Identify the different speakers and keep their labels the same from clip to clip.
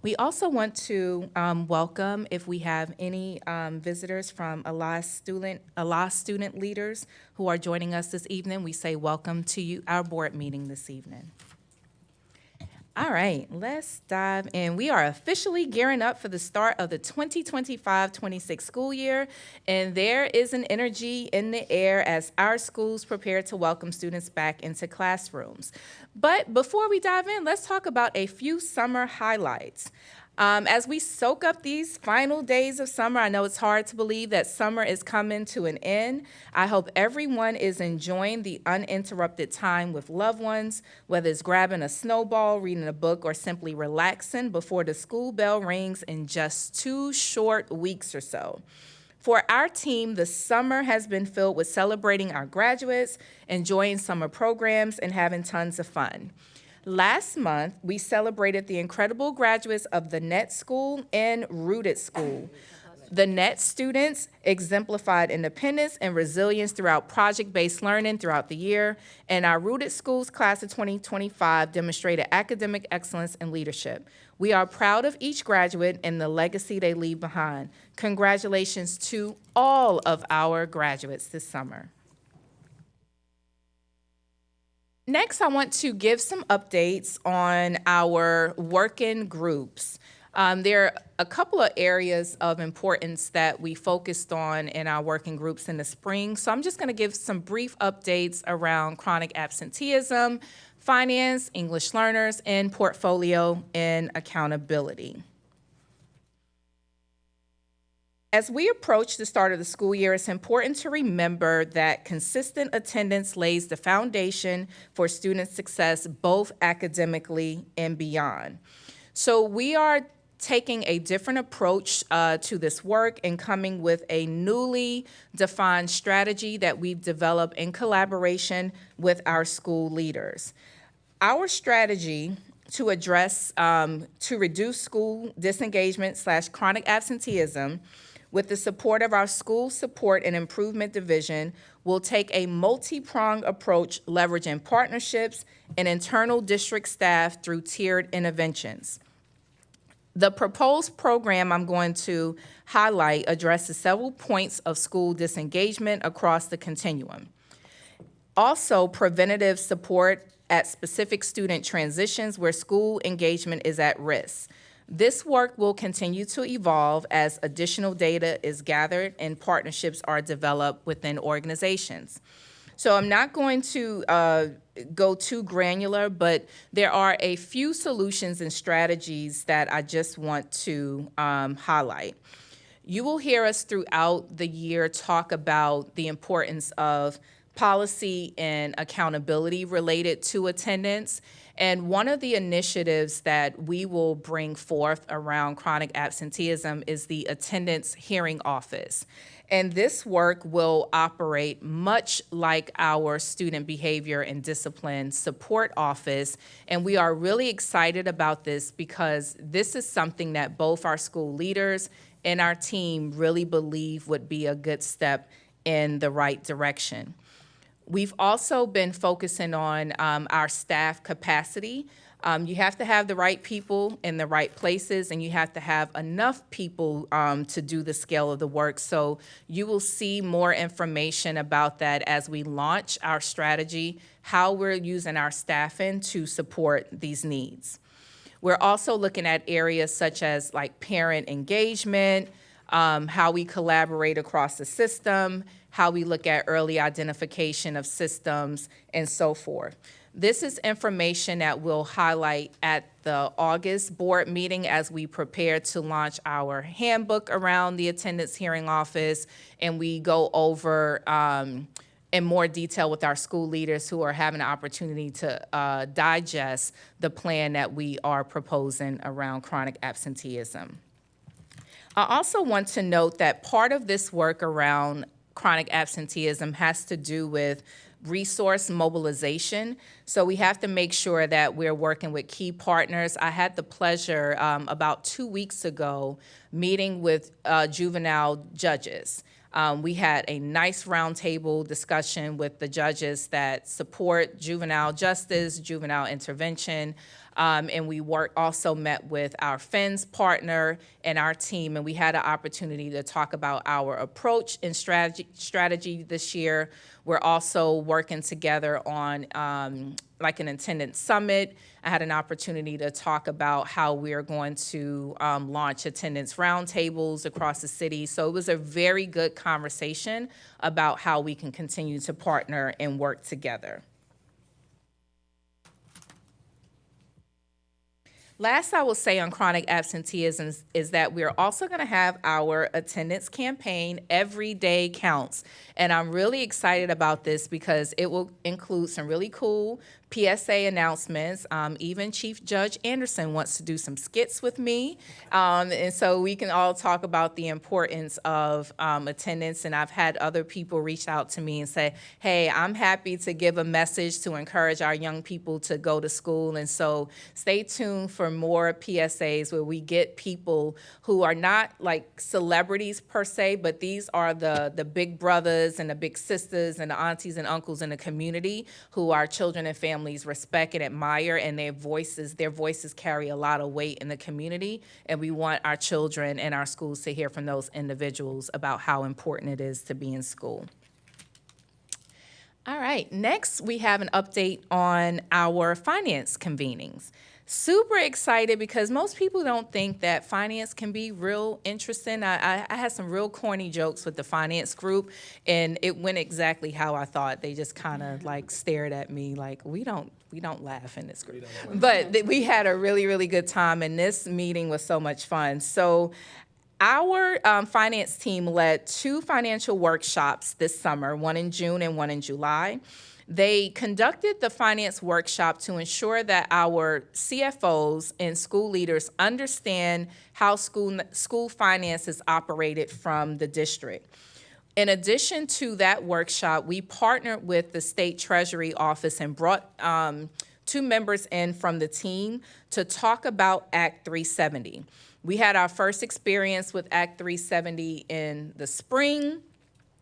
Speaker 1: We also want to welcome, if we have any visitors from ALA student leaders who are joining us this evening, we say welcome to you, our board meeting this evening. All right, let's dive in. We are officially gearing up for the start of the 2025-26 school year, and there is an energy in the air as our schools prepare to welcome students back into classrooms. But before we dive in, let's talk about a few summer highlights. As we soak up these final days of summer, I know it's hard to believe that summer is coming to an end. I hope everyone is enjoying the uninterrupted time with loved ones, whether it's grabbing a snowball, reading a book, or simply relaxing before the school bell rings in just 2 short weeks or so. For our team, the summer has been filled with celebrating our graduates, enjoying summer programs, and having tons of fun. Last month, we celebrated the incredible graduates of the Net School and Rooted School. The Net students exemplified independence and resilience throughout project-based learning throughout the year, and our Rooted Schools class of 2025 demonstrated academic excellence and leadership. We are proud of each graduate and the legacy they leave behind. Congratulations to all of our graduates this summer. Next, I want to give some updates on our working groups. There are a couple of areas of importance that we focused on in our working groups in the spring. So I'm just going to give some brief updates around chronic absenteeism, finance, English learners, and portfolio and accountability. As we approach the start of the school year, it's important to remember that consistent attendance lays the foundation for student success, both academically and beyond. So we are taking a different approach to this work and coming with a newly defined strategy that we've developed in collaboration with our school leaders. Our strategy to address, to reduce school disengagement / chronic absenteeism with the support of our School Support and Improvement Division, will take a multi-pronged approach leveraging partnerships and internal district staff through tiered interventions. The proposed program I'm going to highlight addresses several points of school disengagement across the continuum. Also, preventative support at specific student transitions where school engagement is at risk. This work will continue to evolve as additional data is gathered and partnerships are developed within organizations. So I'm not going to go too granular, but there are a few solutions and strategies that I just want to highlight. You will hear us throughout the year talk about the importance of policy and accountability related to attendance. And one of the initiatives that we will bring forth around chronic absenteeism is the Attendance Hearing Office. And this work will operate much like our Student Behavior and Discipline Support Office. And we are really excited about this because this is something that both our school leaders and our team really believe would be a good step in the right direction. We've also been focusing on our staff capacity. You have to have the right people in the right places, and you have to have enough people to do the scale of the work. So you will see more information about that as we launch our strategy, how we're using our staffing to support these needs. We're also looking at areas such as like parent engagement, how we collaborate across the system, how we look at early identification of systems, and so forth. This is information that we'll highlight at the August board meeting as we prepare to launch our handbook around the Attendance Hearing Office, and we go over in more detail with our school leaders who are having an opportunity to digest the plan that we are proposing around chronic absenteeism. I also want to note that part of this work around chronic absenteeism has to do with resource mobilization. So we have to make sure that we're working with key partners. I had the pleasure about 2 weeks ago meeting with juvenile judges. We had a nice roundtable discussion with the judges that support juvenile justice, juvenile intervention. And we also met with our FENS partner and our team, and we had an opportunity to talk about our approach and strategy this year. We're also working together on like an attendance summit. I had an opportunity to talk about how we are going to launch attendance roundtables across the city. So it was a very good conversation about how we can continue to partner and work together. Last I will say on chronic absenteeism is that we're also going to have our attendance campaign, Every Day Counts. And I'm really excited about this because it will include some really cool PSA announcements. Even Chief Judge Anderson wants to do some skits with me. And so we can all talk about the importance of attendance. And I've had other people reach out to me and say, hey, I'm happy to give a message to encourage our young people to go to school. And so stay tuned for more PSAs where we get people who are not like celebrities per se, but these are the big brothers and the big sisters and the aunties and uncles in the community who our children and families respect and admire, and their voices carry a lot of weight in the community, and we want our children and our schools to hear from those individuals about how important it is to be in school. All right, next we have an update on our finance convenings. Super excited because most people don't think that finance can be real interesting. I had some real corny jokes with the finance group, and it went exactly how I thought. They just kind of like stared at me like, we don't laugh in this group. But we had a really, really good time, and this meeting was so much fun. So our finance team led 2 financial workshops this summer, one in June and one in July. They conducted the finance workshop to ensure that our CFOs and school leaders understand how school finances operated from the district. In addition to that workshop, we partnered with the State Treasury Office and brought 2 members in from the team to talk about Act 370. We had our first experience with Act 370 in the spring,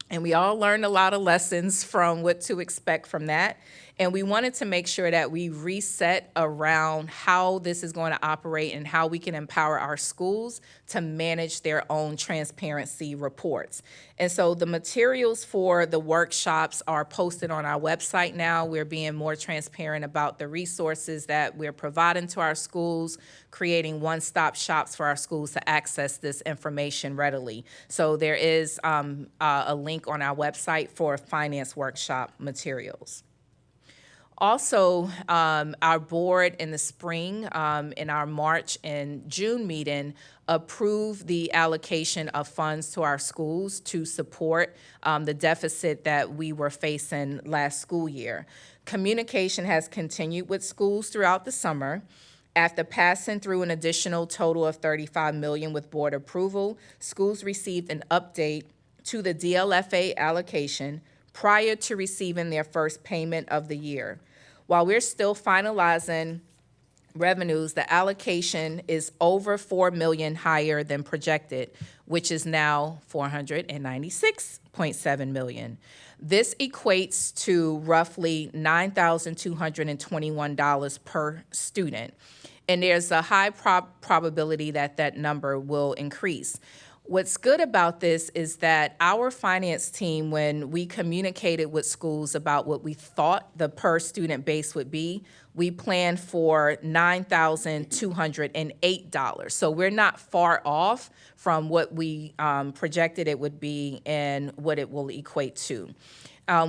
Speaker 1: and we all learned a lot of lessons from what to expect from that. And we wanted to make sure that we reset around how this is going to operate and how we can empower our schools to manage their own transparency reports. And so the materials for the workshops are posted on our website now. We're being more transparent about the resources that we're providing to our schools, creating one-stop shops for our schools to access this information readily. So there is a link on our website for finance workshop materials. Also, our board in the spring, in our March and June meeting, approved the allocation of funds to our schools to support the deficit that we were facing last school year. Communication has continued with schools throughout the summer. After passing through an additional total of $35 million with board approval, schools received an update to the DLFA allocation prior to receiving their first payment of the year. While we're still finalizing revenues, the allocation is over $4 million higher than projected, which is now $496.7 million. This equates to roughly $9,221 per student, and there's a high probability that that number will increase. What's good about this is that our finance team, when we communicated with schools about what we thought the per student base would be, we planned for $9,208. So we're not far off from what we projected it would be and what it will equate to.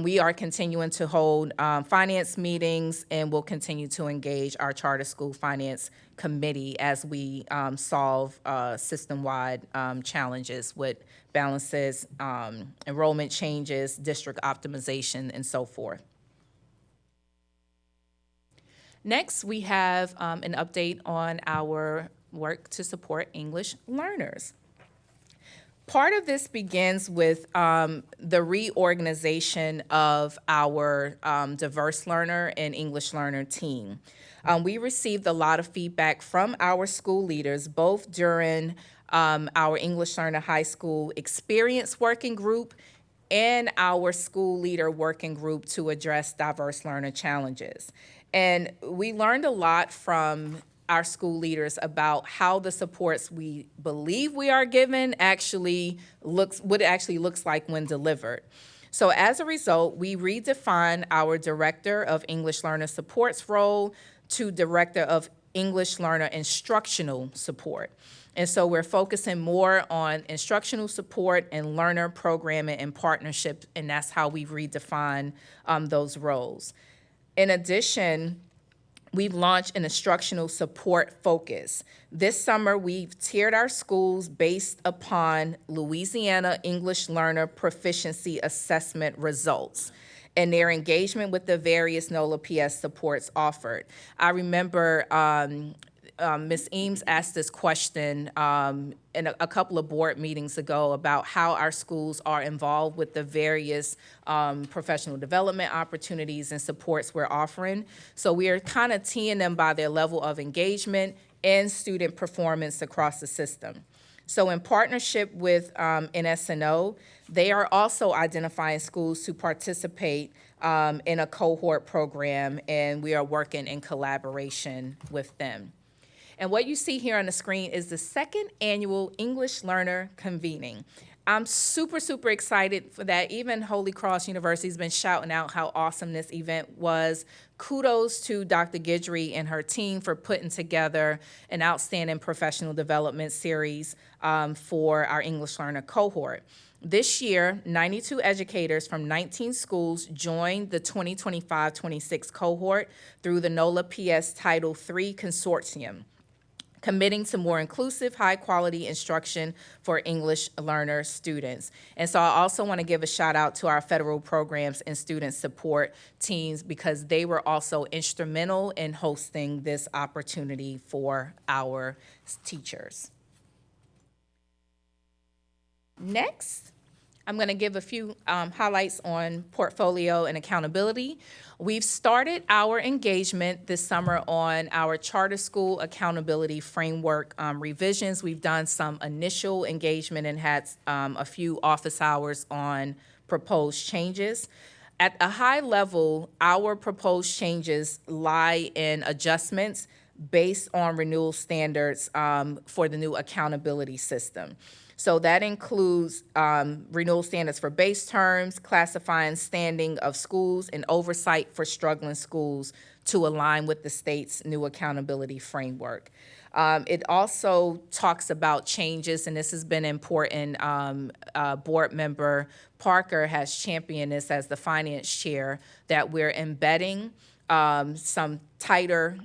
Speaker 1: We are continuing to hold finance meetings, and we'll continue to engage our charter school finance committee as we solve system-wide challenges with balances, enrollment changes, district optimization, and so forth. Next, we have an update on our work to support English learners. Part of this begins with the reorganization of our diverse learner and English learner team. We received a lot of feedback from our school leaders, both during our English Learner High School Experience Working Group and our school leader working group to address diverse learner challenges. And we learned a lot from our school leaders about how the supports we believe we are given actually what it actually looks like when delivered. So as a result, we redefined our Director of English Learner Supports role to Director of English Learner Instructional Support. And so we're focusing more on instructional support and learner programming and partnerships, and that's how we've redefined those roles. In addition, we've launched an instructional support focus. This summer, we've tiered our schools based upon Louisiana English Learner Proficiency Assessment results and their engagement with the various NOLA PS supports offered. I remember Ms. Eames asked this question in a couple of board meetings ago about how our schools are involved with the various professional development opportunities and supports we're offering. So we are kind of teeing them by their level of engagement and student performance across the system. So in partnership with NSNO, they are also identifying schools to participate in a cohort program, and we are working in collaboration with them. And what you see here on the screen is the second annual English Learner Convening. I'm super, super excited for that. Even Holy Cross University has been shouting out how awesome this event was. Kudos to Dr. Guidry and her team for putting together an outstanding professional development series for our English Learner cohort. This year, 92 educators from 19 schools joined the 2025-26 cohort through the NOLA PS Title III Consortium, committing to more inclusive, high-quality instruction for English learner students. And so I also want to give a shout out to our federal programs and student support teams because they were also instrumental in hosting this opportunity for our teachers. Next, I'm going to give a few highlights on portfolio and accountability. We've started our engagement this summer on our charter school accountability framework revisions. We've done some initial engagement and had a few office hours on proposed changes. At a high level, our proposed changes lie in adjustments based on renewal standards for the new accountability system. So that includes renewal standards for base terms, classifying standing of schools, and oversight for struggling schools to align with the state's new accountability framework. It also talks about changes, and this has been important. Board member Parker has championed this as the finance chair, that we're embedding some tighter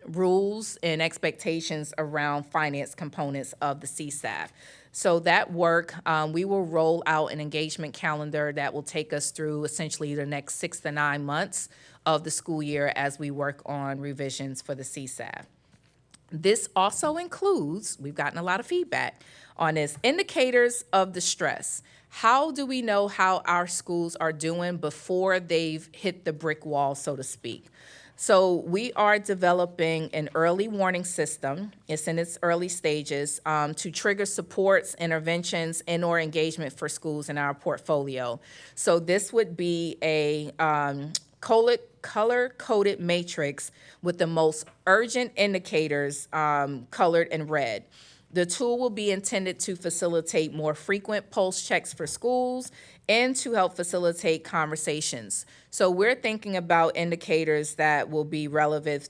Speaker 1: rules and expectations around finance components of the CSAF. So that work, we will roll out an engagement calendar that will take us through essentially the next 6 to 9 months of the school year as we work on revisions for the CSAF. This also includes, we've gotten a lot of feedback on this, indicators of distress. How do we know how our schools are doing before they've hit the brick wall, so to speak? So we are developing an early warning system. It's in its early stages to trigger supports, interventions, and/or engagement for schools in our portfolio. So this would be a color-coded matrix with the most urgent indicators colored in red. The tool will be intended to facilitate more frequent pulse checks for schools and to help facilitate conversations. So we're thinking about indicators that will be relative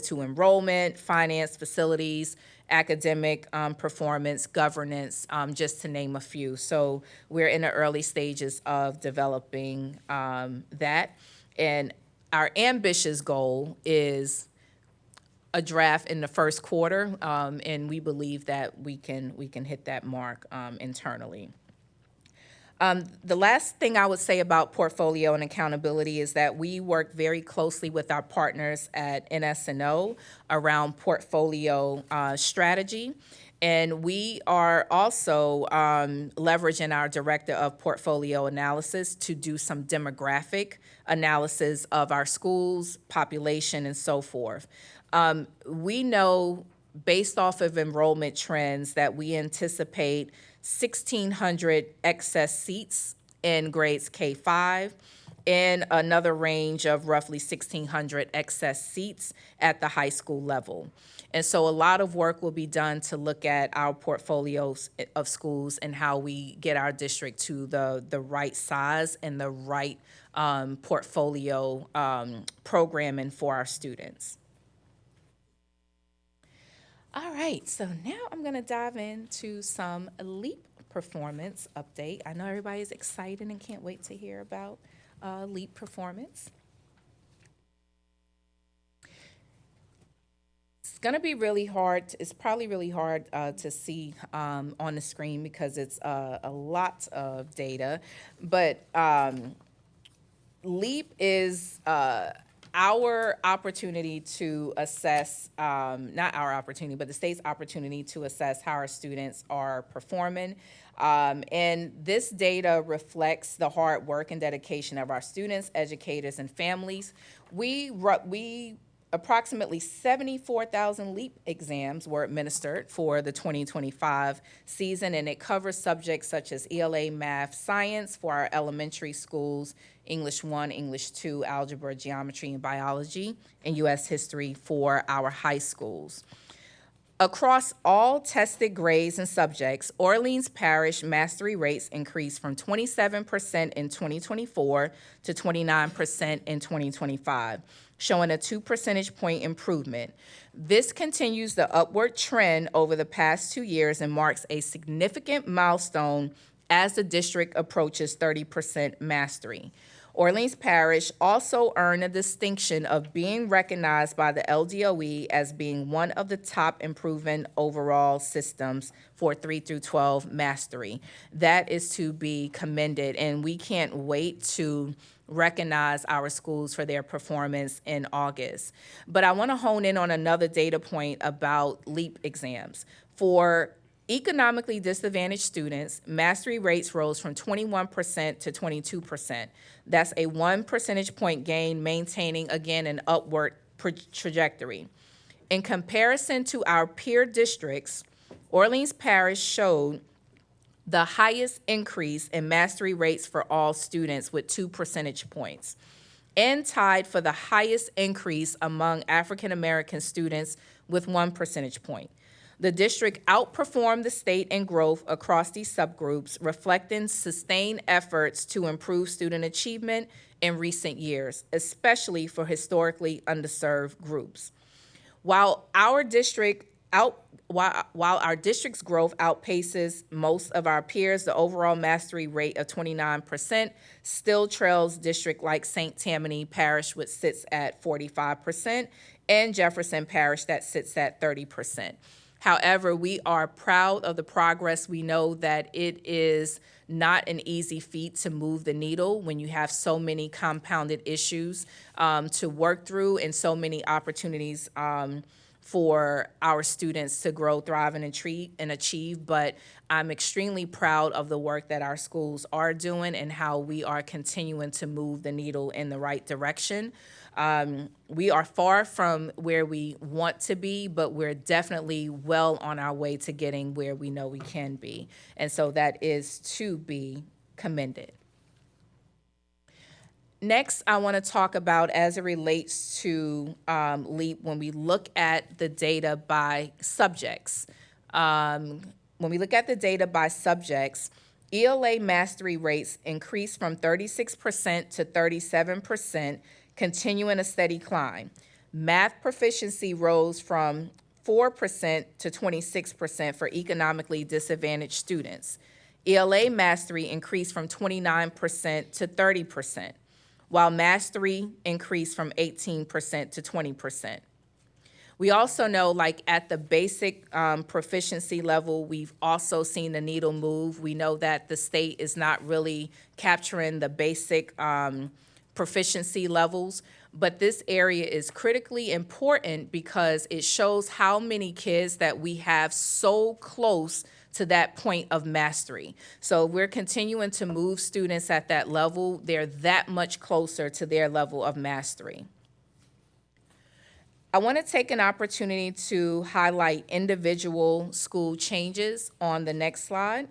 Speaker 1: to enrollment, finance, facilities, academic performance, governance, just to name a few. So we're in the early stages of developing that. And our ambitious goal is a draft in the first quarter, and we believe that we can hit that mark internally. The last thing I would say about portfolio and accountability is that we work very closely with our partners at NSNO around portfolio strategy. And we are also leveraging our Director of Portfolio Analysis to do some demographic analysis of our schools, population, and so forth. We know, based off of enrollment trends, that we anticipate 1,600 excess seats in grades K-5 and another range of roughly 1,600 excess seats at the high school level. And so a lot of work will be done to look at our portfolios of schools and how we get our district to the right size and the right portfolio programming for our students. All right, so now I'm going to dive into some LEAP performance update. I know everybody's excited and can't wait to hear about LEAP performance. It's going to be really hard. It's probably really hard to see on the screen because it's a lot of data. But LEAP is our opportunity to assess, not our opportunity, but the state's opportunity to assess how our students are performing. And this data reflects the hard work and dedication of our students, educators, and families. We approximately 74,000 LEAP exams were administered for the 2025 season, and it covers subjects such as ELA, math, science for our elementary schools, English 1, English 2, algebra, geometry, and biology, and U.S. history for our high schools. Across all tested grades and subjects, Orleans Parish mastery rates increased from 27% in 2024 to 29% in 2025, showing a 2 percentage point improvement. This continues the upward trend over the past 2 years and marks a significant milestone as the district approaches 30% mastery. Orleans Parish also earned the distinction of being recognized by the LDOE as being one of the top improving overall systems for 3 through 12 mastery. That is to be commended, and we can't wait to recognize our schools for their performance in August. But I want to hone in on another data point about LEAP exams. For economically disadvantaged students, mastery rates rose from 21% to 22%. That's a 1 percentage point gain, maintaining, again, an upward trajectory. In comparison to our peer districts, Orleans Parish showed the highest increase in mastery rates for all students with 2 percentage points, and tied for the highest increase among African American students with 1 percentage point. The district outperformed the state in growth across these subgroups, reflecting sustained efforts to improve student achievement in recent years, especially for historically underserved groups. While our district's growth outpaces most of our peers, the overall mastery rate of 29% still trails district like St. Tammany Parish, which sits at 45%, and Jefferson Parish that sits at 30%. However, we are proud of the progress. We know that it is not an easy feat to move the needle when you have so many compounded issues to work through and so many opportunities for our students to grow, thrive, and achieve. But I'm extremely proud of the work that our schools are doing and how we are continuing to move the needle in the right direction. We are far from where we want to be, but we're definitely well on our way to getting where we know we can be. And so that is to be commended. Next, I want to talk about, as it relates to LEAP, when we look at the data by subjects. When we look at the data by subjects, ELA mastery rates increased from 36% to 37%, continuing a steady climb. Math proficiency rose from 4% to 26% for economically disadvantaged students. ELA mastery increased from 29% to 30%, while mastery increased from 18% to 20%. We also know, like at the basic proficiency level, we've also seen the needle move. We know that the state is not really capturing the basic proficiency levels, but this area is critically important because it shows how many kids that we have so close to that point of mastery. So we're continuing to move students at that level. They're that much closer to their level of mastery. I want to take an opportunity to highlight individual school changes on the next slide.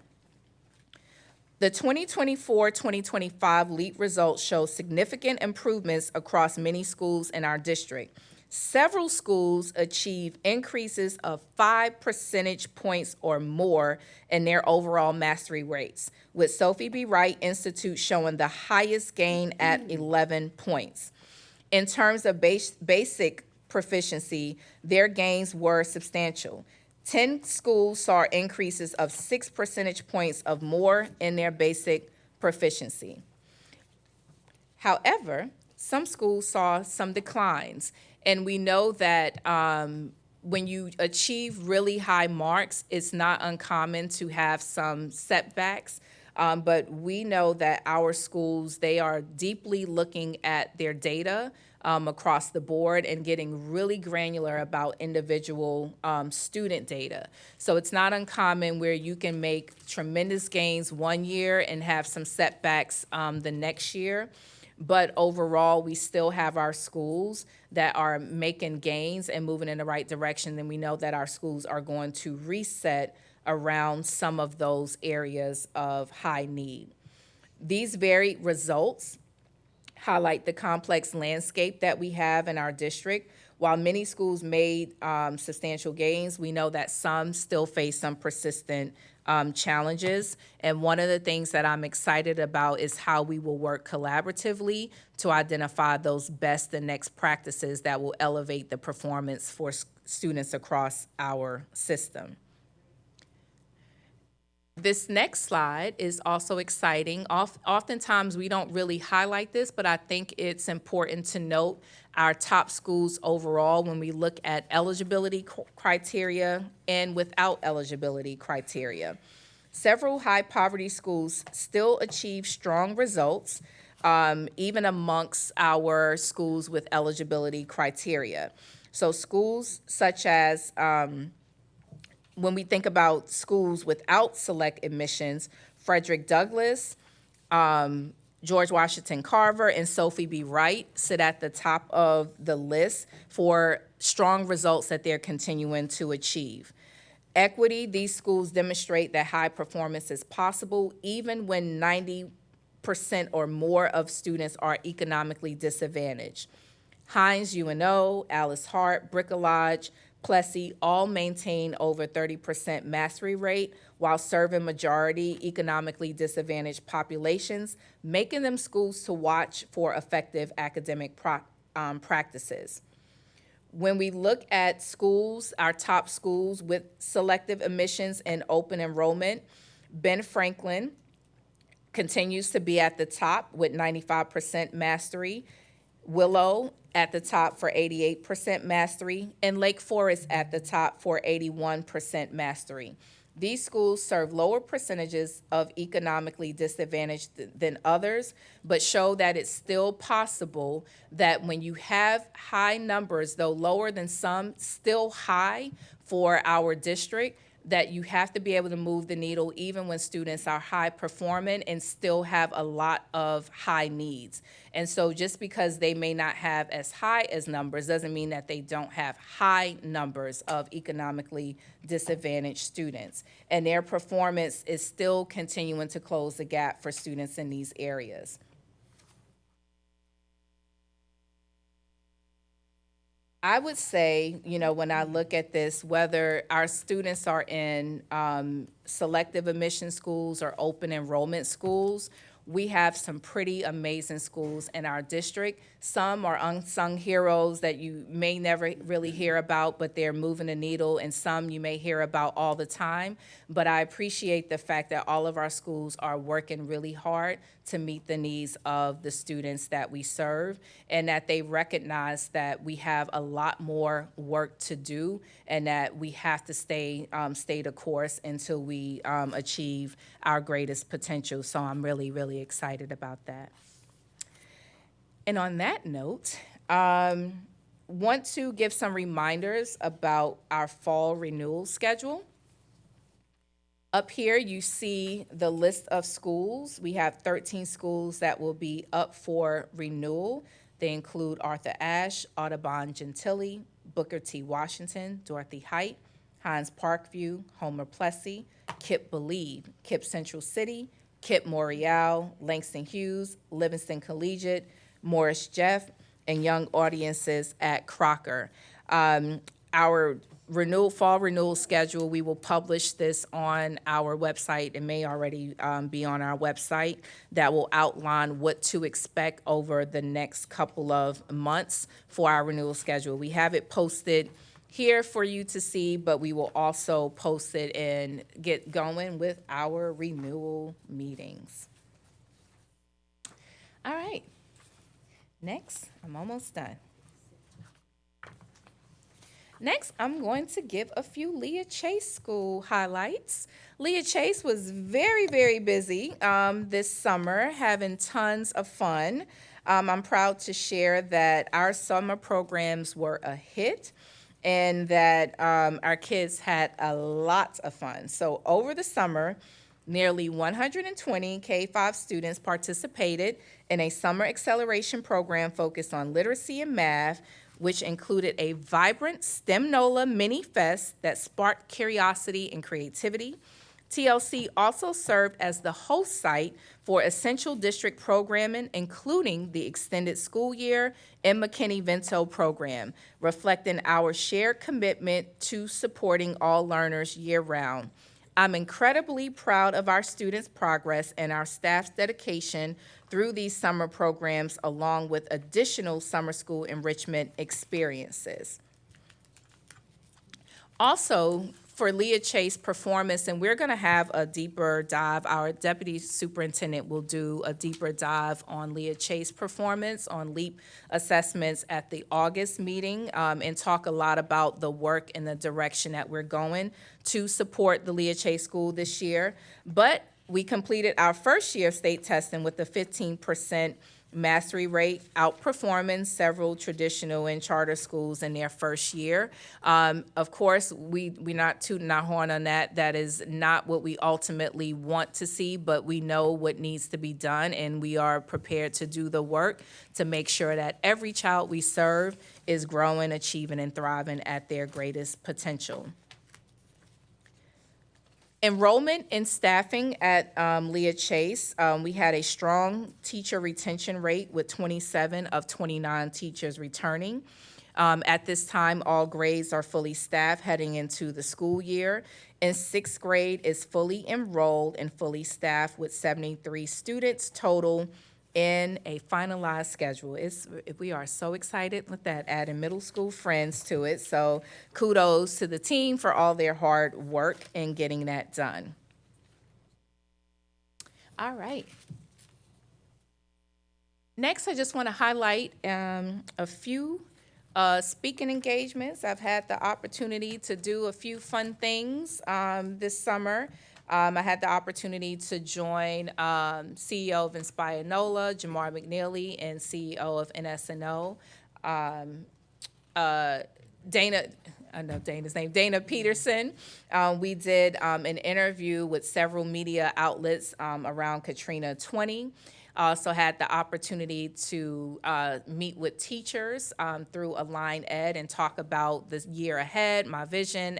Speaker 1: The 2024-2025 LEAP results show significant improvements across many schools in our district. Several schools achieve increases of 5 percentage points or more in their overall mastery rates, with Sophie B. Wright Institute showing the highest gain at 11 points. In terms of basic proficiency, their gains were substantial. 10 schools saw increases of 6 percentage points of more in their basic proficiency. However, some schools saw some declines, and we know that when you achieve really high marks, it's not uncommon to have some setbacks. But we know that our schools, they are deeply looking at their data across the board and getting really granular about individual student data. So it's not uncommon where you can make tremendous gains one year and have some setbacks the next year. But overall, we still have our schools that are making gains and moving in the right direction. And we know that our schools are going to reset around some of those areas of high need. These varied results highlight the complex landscape that we have in our district. While many schools made substantial gains, we know that some still face some persistent challenges. And one of the things that I'm excited about is how we will work collaboratively to identify those best and next practices that will elevate the performance for students across our system. This next slide is also exciting. Oftentimes, we don't really highlight this, but I think it's important to note our top schools overall when we look at eligibility criteria and without eligibility criteria. Several high poverty schools still achieve strong results, even amongst our schools with eligibility criteria. So schools such as when we think about schools without select admissions, Frederick Douglass, George Washington Carver, and Sophie B. Wright sit at the top of the list for strong results that they're continuing to achieve. Equity, these schools demonstrate that high performance is possible even when 90% or more of students are economically disadvantaged. Hines UNO, Alice Hart, Bricolage, Plessy all maintain over 30% mastery rate while serving majority economically disadvantaged populations, making them schools to watch for effective academic practices. When we look at schools, our top schools with selective admissions and open enrollment, Ben Franklin continues to be at the top with 95% mastery. Willow at the top for 88% mastery, and Lake Forest at the top for 81% mastery. These schools serve lower percentages of economically disadvantaged than others, but show that it's still possible that when you have high numbers, though lower than some, still high for our district, that you have to be able to move the needle even when students are high performing and still have a lot of high needs. And so just because they may not have as high as numbers doesn't mean that they don't have high numbers of economically disadvantaged students. And their performance is still continuing to close the gap for students in these areas. I would say, when I look at this, whether our students are in selective admission schools or open enrollment schools, we have some pretty amazing schools in our district. Some are unsung heroes that you may never really hear about, but they're moving the needle, and some you may hear about all the time. But I appreciate the fact that all of our schools are working really hard to meet the needs of the students that we serve, and that they recognize that we have a lot more work to do and that we have to stay the course until we achieve our greatest potential. So I'm really, really excited about that. And on that note, want to give some reminders about our fall renewal schedule. Up here, you see the list of schools. We have 13 schools that will be up for renewal. They include Arthur Ashe, Audubon Gentili, Booker T. Washington, Dorothy Height, Hines Parkview, Homer Plessy, KIPP Believe, KIPP Central City, Kip Morial, Langston Hughes, Livingston Collegiate, Morris Jeff, and young audiences at Crocker. Our fall renewal schedule, we will publish this on our website. It may already be on our website. That will outline what to expect over the next couple of months for our renewal schedule. We have it posted here for you to see, but we will also post it and get going with our renewal meetings. All right. Next, I'm almost done. Next, I'm going to give a few Leah Chase School highlights. Leah Chase was very, very busy this summer, having tons of fun. I'm proud to share that our summer programs were a hit and that our kids had a lot of fun. So over the summer, nearly 120 K-5 students participated in a summer acceleration program focused on literacy and math, which included a vibrant STEM NOLA mini fest that sparked curiosity and creativity. TLC also served as the host site for essential district programming, including the extended school year and McKinney-Vento program, reflecting our shared commitment to supporting all learners year-round. I'm incredibly proud of our students' progress and our staff's dedication through these summer programs, along with additional summer school enrichment experiences. Also, for Leah Chase performance, and we're going to have a deeper dive, our deputy superintendent will do a deeper dive on Leah Chase performance on LEAP assessments at the August meeting, and talk a lot about the work and the direction that we're going to support the Leah Chase School this year. But we completed our first year of state testing with a 15% mastery rate, outperforming several traditional and charter schools in their first year. Of course, we're not tooting our horn on that. That is not what we ultimately want to see, but we know what needs to be done, and we are prepared to do the work to make sure that every child we serve is growing, achieving, and thriving at their greatest potential. Enrollment and staffing at Leah Chase, we had a strong teacher retention rate with 27 of 29 teachers returning. At this time, all grades are fully staffed heading into the school year, and sixth grade is fully enrolled and fully staffed with 73 students total in a finalized schedule. We are so excited with that, adding middle school friends to it. So kudos to the team for all their hard work in getting that done. All right. Next, I just want to highlight a few speaking engagements. I've had the opportunity to do a few fun things this summer. I had the opportunity to join CEO of Inspire NOLA, Jamar McNeely, and CEO of NSNO, Dana, I know Dana's name, Dana Peterson. We did an interview with several media outlets around Katrina 20. Also had the opportunity to meet with teachers through Align Ed and talk about the year ahead, my vision,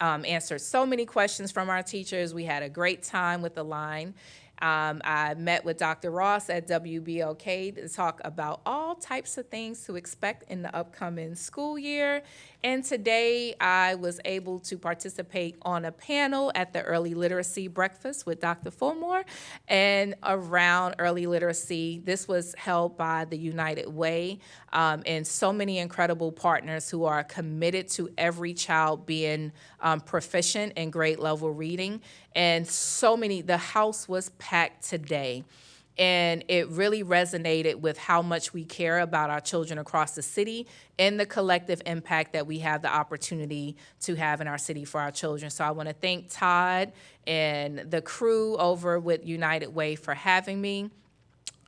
Speaker 1: answered so many questions from our teachers. We had a great time with Align. I met with Dr. Ross at WBOK to talk about all types of things to expect in the upcoming school year. And today I was able to participate on a panel at the Early Literacy Breakfast with Dr. Fulmore and around early literacy. This was held by the United Way and so many incredible partners who are committed to every child being proficient in grade level reading. And so many, the house was packed today. And it really resonated with how much we care about our children across the city and the collective impact that we have the opportunity to have in our city for our children. So I want to thank Todd and the crew over with United Way for having me.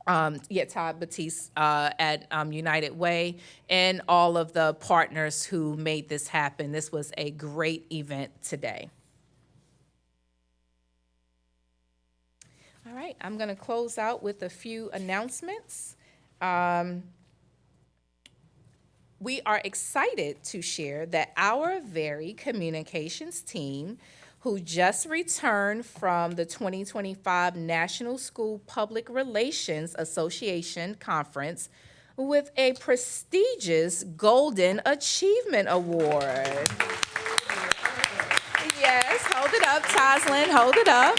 Speaker 1: Todd Batiste at United Way, and all of the partners who made this happen. This was a great event today. All right, I'm going to close out with a few announcements. We are excited to share that our very communications team, who just returned from the 2025 National School Public Relations Association Conference with a prestigious Golden Achievement Award. Yes, hold it up, Toslin, hold it up.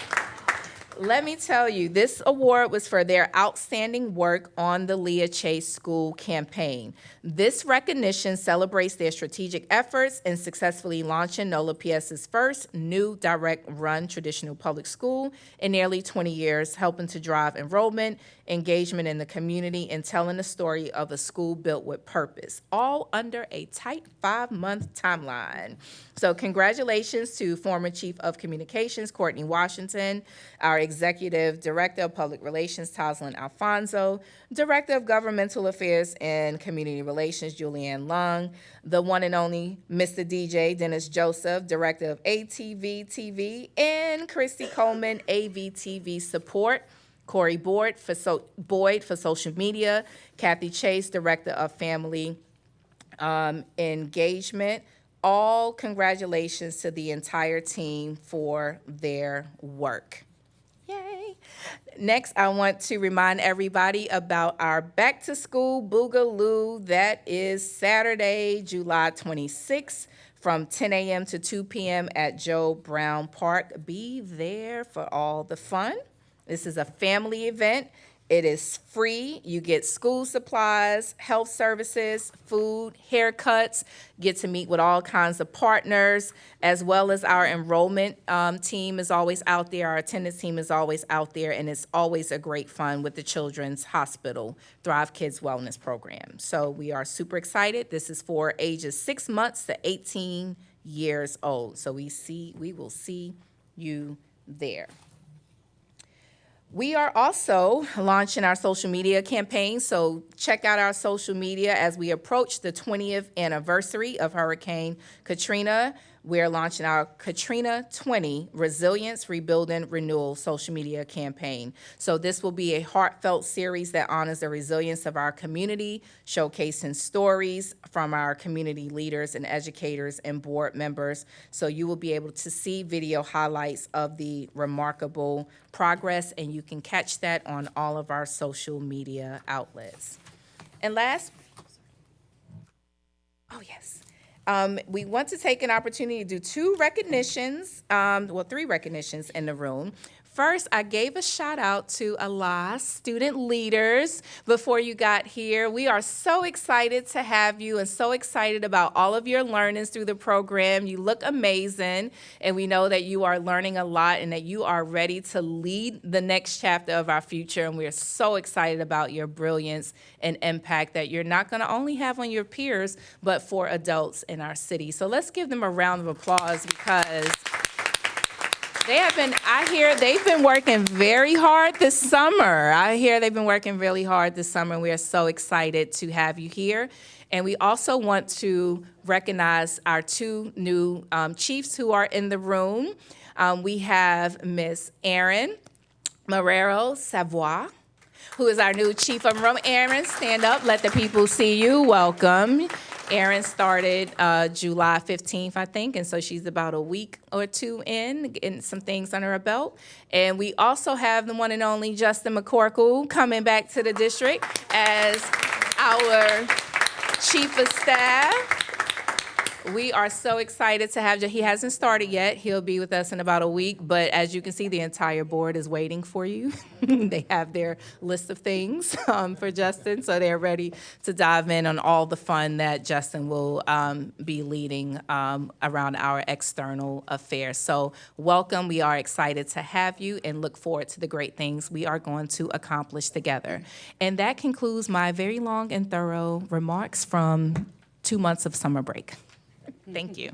Speaker 1: Let me tell you, this award was for their outstanding work on the Leah Chase School campaign. This recognition celebrates their strategic efforts in successfully launching NOLA PS's first new direct-run traditional public school in nearly 20 years, helping to drive enrollment, engagement in the community, and telling the story of a school built with purpose, all under a tight 5-month timeline. So congratulations to former Chief of Communications, Courtney Washington, our Executive Director of Public Relations, Toslin Alfonso, Director of Governmental Affairs and Community Relations, Julianne Lung, the one and only Mr. DJ, Dennis Joseph, Director of ATV TV, and Christy Coleman, AVTV Support, Corey Boyd for social media, Kathy Chase, Director of Family Engagement. All congratulations to the entire team for their work. Yay. Next, I want to remind everybody about our Back to School Boogaloo. That is Saturday, July 26th from 10 a.m. to 2 p.m. at Joe Brown Park. Be there for all the fun. This is a family event. It is free. You get school supplies, health services, food, haircuts, get to meet with all kinds of partners, as well as our enrollment team is always out there. Our attendance team is always out there, and it's always a great fun with the Children's Hospital Thrive Kids Wellness Program. So we are super excited. This is for ages 6 months to 18 years old. So we will see you there. We are also launching our social media campaign, so check out our social media as we approach the 20th anniversary of Hurricane Katrina. We're launching our Katrina 20 Resilience, Rebuilding, Renewal social media campaign. So this will be a heartfelt series that honors the resilience of our community, showcasing stories from our community leaders and educators and board members. So you will be able to see video highlights of the remarkable progress, and you can catch that on all of our social media outlets. And last, we want to take an opportunity to do 3 recognitions in the room. First, I gave a shout out to ALA student leaders before you got here. We are so excited to have you and so excited about all of your learnings through the program. You look amazing, and we know that you are learning a lot and that you are ready to lead the next chapter of our future. And we are so excited about your brilliance and impact that you're not going to only have on your peers, but for adults in our city. So let's give them a round of applause because they've been working very hard this summer. I hear they've been working really hard this summer, and we are so excited to have you here. And we also want to recognize our 2 new chiefs who are in the room. We have Miss Erin Marrero Savoy, who is our new chief of room. Erin, stand up, let the people see you. Welcome. Erin started July 15th, I think, and so she's about a week or 2 in, getting some things under her belt. And we also have the one and only Justin McCorkle coming back to the district as our chief of staff. We are so excited to have you. He hasn't started yet. He'll be with us in about a week, but as you can see, the entire board is waiting for you. They have their list of things for Justin, so they're ready to dive in on all the fun that Justin will be leading around our external affairs. So welcome. We are excited to have you and look forward to the great things we are going to accomplish together. And that concludes my very long and thorough remarks from 2 months of summer break. Thank you.